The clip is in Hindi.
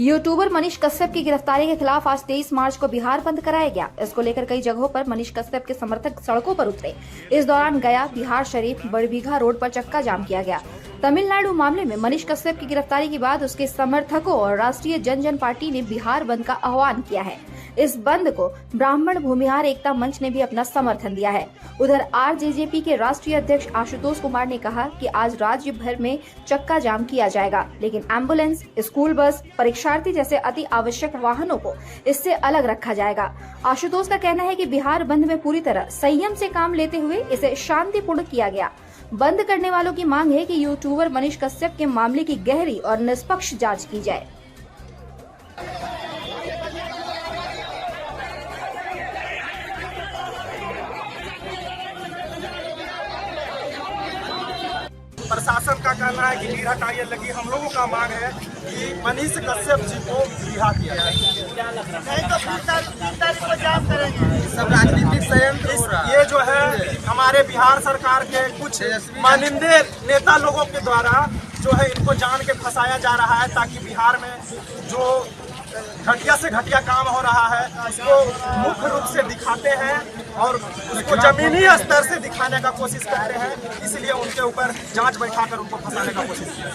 यूट्यूबर मनीष कश्यप की गिरफ्तारी के खिलाफ आज 23 मार्च को बिहार बंद कराया गया। इसको लेकर कई जगहों पर मनीष कश्यप के समर्थक सड़कों पर उतरे। इस दौरान गया, बिहार शरीफ, बड़बीघा रोड पर चक्का जाम किया गया। तमिलनाडु मामले में मनीष कश्यप की गिरफ्तारी के बाद उसके समर्थकों और राष्ट्रीय जन पार्टी ने बिहार बंद का आह्वान किया है। इस बंद को ब्राह्मण भूमिहार एकता मंच ने भी अपना समर्थन दिया है। उधर आरजेजेपी के राष्ट्रीय अध्यक्ष आशुतोष कुमार ने कहा कि आज राज्य भर में चक्का जाम किया जाएगा, लेकिन एम्बुलेंस, स्कूल बस, परीक्षार्थी जैसे अति आवश्यक वाहनों को इससे अलग रखा जाएगा। आशुतोष का कहना है कि बिहार बंद में पूरी तरह संयम से काम लेते हुए इसे शांतिपूर्ण किया गया। बंद करने वालों की मांग है कि यूट्यूबर मनीष कश्यप के मामले की गहरी और निष्पक्ष जांच की जाए। प्रशासन का कहना है कि नीर हटाइए, लगी हम लोगों का मांग है कि मनीष कश्यप जी को रिहा किया जाए। नहीं तो 3 तारीख को जाम करेंगे। सब राजनीतिक संयंत्र हो रहा है। ये जो है हमारे बिहार सरकार के कुछ माननीय नेता लोगों के द्वारा जो है इनको जान के फंसाया जा रहा है, ताकि बिहार में जो घटिया से घटिया काम हो रहा है उसको मुख्य रूप से दिखाते हैं और उसको जमीनी स्तर से दिखाने का कोशिश करते हैं। इसलिए उनके ऊपर जांच बैठाकर उनको फंसाने का कोशिश किया।